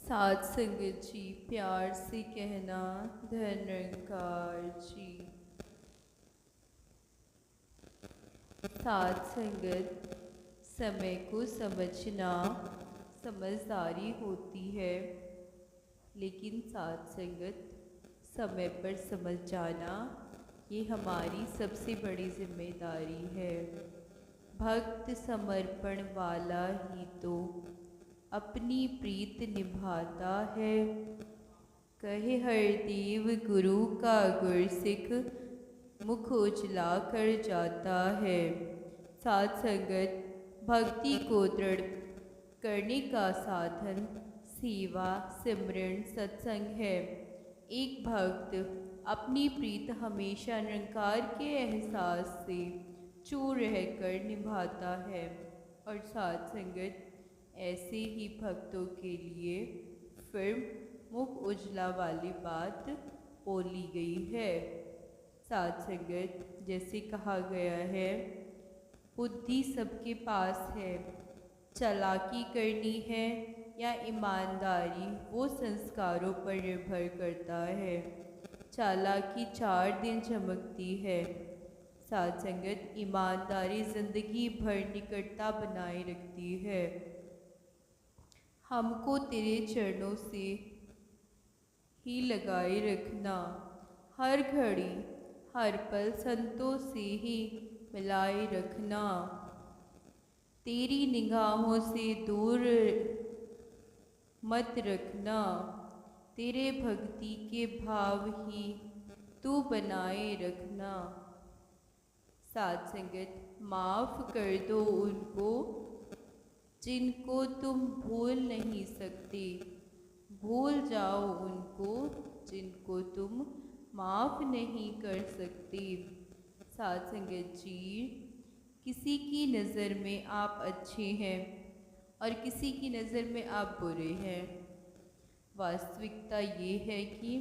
साध संगत जी, प्यार से कहना धन निरंकार जी। साध संगत, समय को समझना समझदारी होती है, लेकिन साध संगत समय पर समझ जाना ये हमारी सबसे बड़ी जिम्मेदारी है। भक्त समर्पण वाला ही तो अपनी प्रीत निभाता है। कहे हरदेव गुरु का गुरसिख मुख उजला कर जाता है। साध संगत भक्ति को दृढ़ करने का साधन सेवा सिमरन सत्संग है। एक भक्त अपनी प्रीत हमेशा निरंकार के एहसास से चूर रहकर निभाता है, और साध संगत ऐसे ही भक्तों के लिए फिर मुख उजला वाली बात बोली गई है। साध संगत, जैसे कहा गया है, बुद्धि सबके पास है, चालाकी करनी है या ईमानदारी वो संस्कारों पर निर्भर करता है। चालाकी 4 दिन चमकती है। साध संगत, ईमानदारी जिंदगी भर निकटता बनाए रखती है। हमको तेरे चरणों से ही लगाए रखना, हर घड़ी हर पल संतों से ही मिलाए रखना। तेरी निगाहों से दूर मत रखना, तेरे भक्ति के भाव ही तू बनाए रखना। साध संगत, माफ़ कर दो उनको जिनको तुम भूल नहीं सकते, भूल जाओ उनको जिनको तुम माफ़ नहीं कर सकते। साध संगत जी, किसी की नज़र में आप अच्छे हैं और किसी की नज़र में आप बुरे हैं। वास्तविकता ये है कि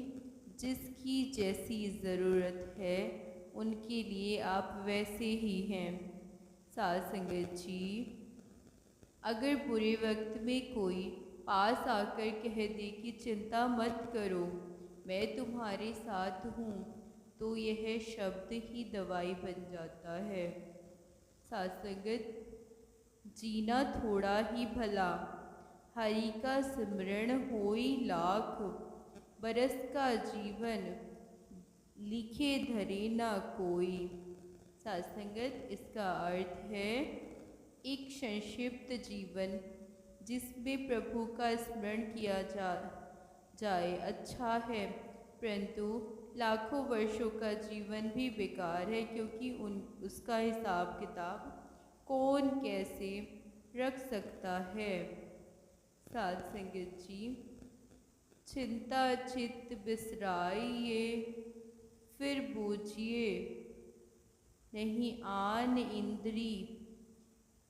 जिसकी जैसी ज़रूरत है उनके लिए आप वैसे ही हैं। साध संगत जी, अगर बुरे वक्त में कोई पास आकर कह दे कि चिंता मत करो, मैं तुम्हारे साथ हूँ, तो यह शब्द ही दवाई बन जाता है। साध संगत, जीना थोड़ा ही भला, हरि का सिमरण होई लाख, बरस का जीवन लिखे धरे ना कोई। साध संगत, इसका अर्थ है एक संक्षिप्त जीवन जिसमें प्रभु का स्मरण किया जाए अच्छा है, परंतु लाखों वर्षों का जीवन भी बेकार है, क्योंकि उसका हिसाब किताब कौन कैसे रख सकता है। साध संगत जी, चिंता चित्त बिसराइए, फिर बूझिए नहीं आन इंद्री,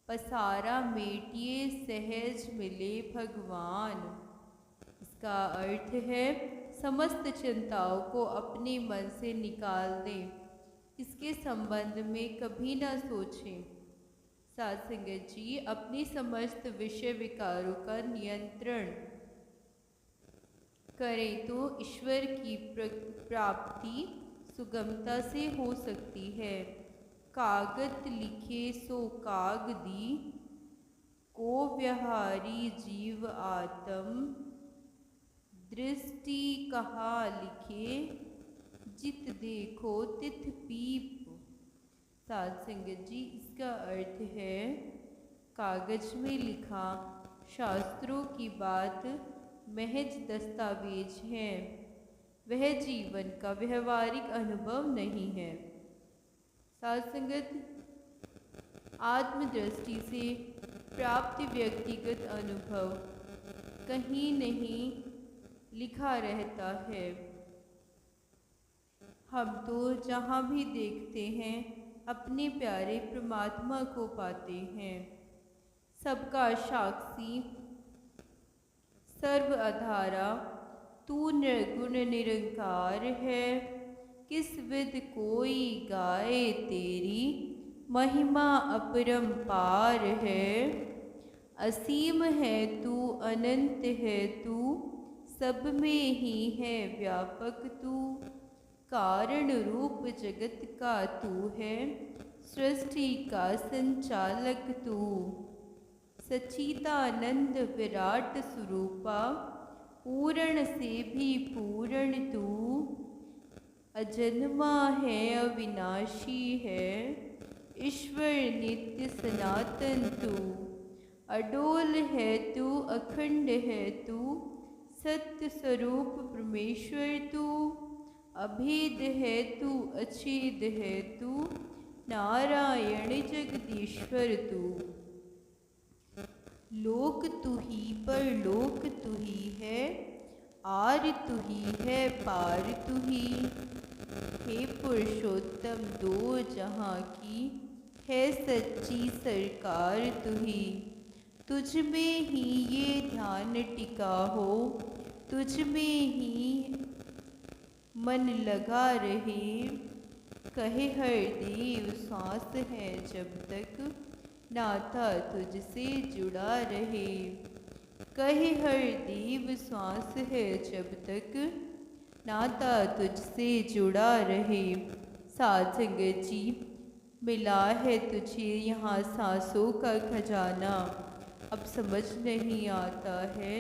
पसारा मेटिए सहज मिले भगवान। इसका अर्थ है समस्त चिंताओं को अपने मन से निकाल दें, इसके संबंध में कभी ना सोचें। साध संगत जी, अपनी समस्त विषय विकारों का नियंत्रण करें तो ईश्वर की प्राप्ति सुगमता से हो सकती है। कागत लिखे सो कागदी, को व्यहारी जीव आत्म, दृष्टि कहा लिखे, जित देखो तित पीप। साध संगत जी, इसका अर्थ है कागज में लिखा शास्त्रों की बात महज दस्तावेज हैं, वह जीवन का व्यवहारिक अनुभव नहीं है। साध संगत, आत्मदृष्टि से प्राप्त व्यक्तिगत अनुभव कहीं नहीं लिखा रहता है। हम तो जहाँ भी देखते हैं अपने प्यारे परमात्मा को पाते हैं। सबका साक्षी सर्व आधारा तू निर्गुण निरंकार है, किस विध कोई गाए तेरी महिमा अपरंपार है। असीम है तू, अनंत है तू, सब में ही है व्यापक तू। कारण रूप जगत का तू है, सृष्टि का संचालक तू। सच्चिदानंद विराट स्वरूपा, पूर्ण से भी पूर्ण तू। अजन्मा है, अविनाशी है, ईश्वर नित्य सनातन तू। अडोल है तू, अखंड है तू, सत्य स्वरूप परमेश्वर तू। अभेद है तू, अछेद है तू, नारायण जगदीश्वर तू। लोक तू ही, परलोक तू ही है, आर तू ही है, पार तू ही। हे पुरुषोत्तम, दो जहाँ की है सच्ची सरकार तू ही। तुझ में ही ये ध्यान टिका हो, तुझ में ही मन लगा रहे। कहे हर देव सांस है जब तक, नाता तुझसे जुड़ा रहे। कहे हर देव सांस है जब तक, नाता तुझसे जुड़ा रहे। साध संगत जी, मिला है तुझे यहाँ सांसों का खजाना। अब समझ नहीं आता है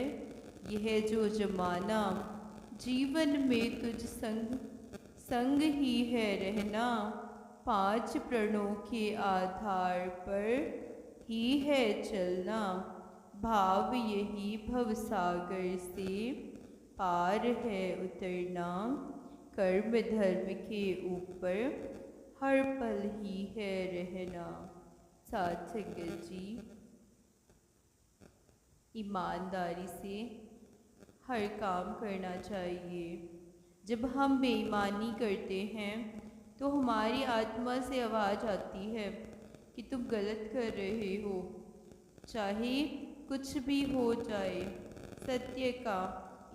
यह जो जमाना। जीवन में तुझ संग ही है रहना। 5 प्रणों के आधार पर ही है चलना। भाव यही भवसागर से पार है उतरना। कर्म धर्म के ऊपर हर पल ही है रहना। साध संगत जी, ईमानदारी से हर काम करना चाहिए। जब हम बेईमानी करते हैं तो हमारी आत्मा से आवाज़ आती है कि तुम गलत कर रहे हो, चाहे कुछ भी हो जाए। सत्य का,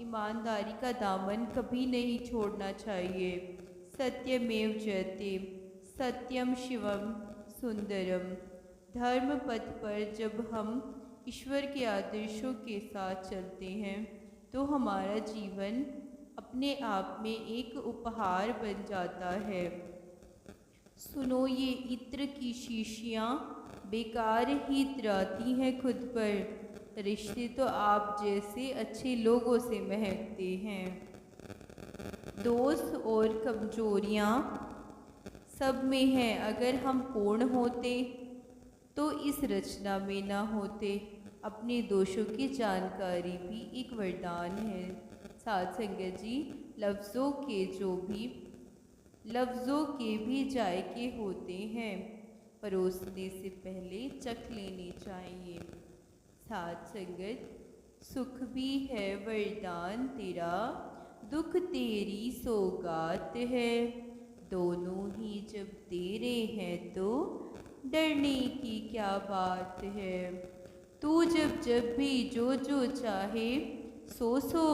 ईमानदारी का दामन कभी नहीं छोड़ना चाहिए। सत्यमेव जयते, सत्यम शिवम सुंदरम। धर्म पथ पर जब हम ईश्वर के आदर्शों के साथ चलते हैं तो हमारा जीवन अपने आप में एक उपहार बन जाता है। सुनो ये इत्र की शीशियाँ बेकार ही इतराती हैं खुद पर। रिश्ते तो आप जैसे अच्छे लोगों से महकते हैं। दोष और कमजोरियाँ सब में हैं। अगर हम पूर्ण होते तो इस रचना में ना होते। अपने दोषों की जानकारी भी एक वरदान है। साध संगत जी, लफ्ज़ों के भी जायके होते हैं, परोसने से पहले चख लेने चाहिए। साध संगत, सुख भी है वरदान तेरा, दुख तेरी सौगात है। दोनों ही जब तेरे हैं तो डरने की क्या बात है। तू जब भी जो चाहे सो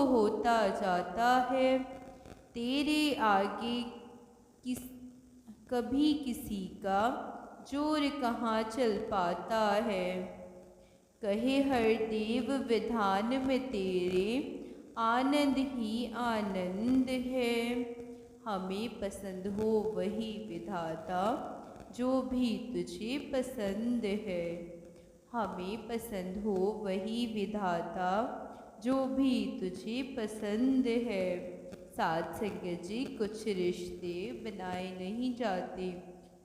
होता जाता है। तेरे आगे कभी किसी का जोर कहाँ चल पाता है। कहे हर देव विधान में तेरे आनंद ही आनंद है। हमें पसंद हो वही विधाता जो भी तुझे पसंद है। हमें पसंद हो वही विधाता जो भी तुझे पसंद है। साध संगत जी, कुछ रिश्ते बनाए नहीं जाते,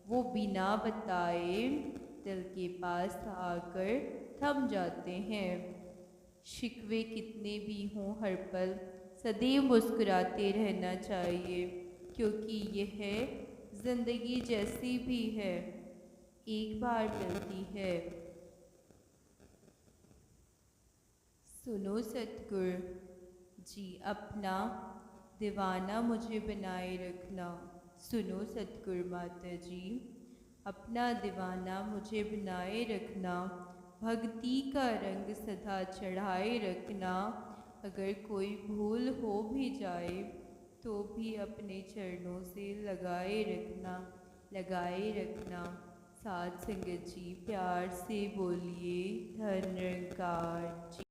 वो बिना बताए दिल के पास आकर थम जाते हैं। शिकवे कितने भी हों, हर पल सदैव मुस्कुराते रहना चाहिए, क्योंकि यह जिंदगी जैसी भी है, एक बार मिलती है। सुनो सतगुर जी, अपना दीवाना मुझे बनाए रखना। सुनो सतगुर माता जी, अपना दीवाना मुझे बनाए रखना। भक्ति का रंग सदा चढ़ाए रखना। अगर कोई भूल हो भी जाए तो भी अपने चरणों से लगाए रखना, लगाए रखना। साथ संगत जी प्यार से बोलिए धन निरंकार जी।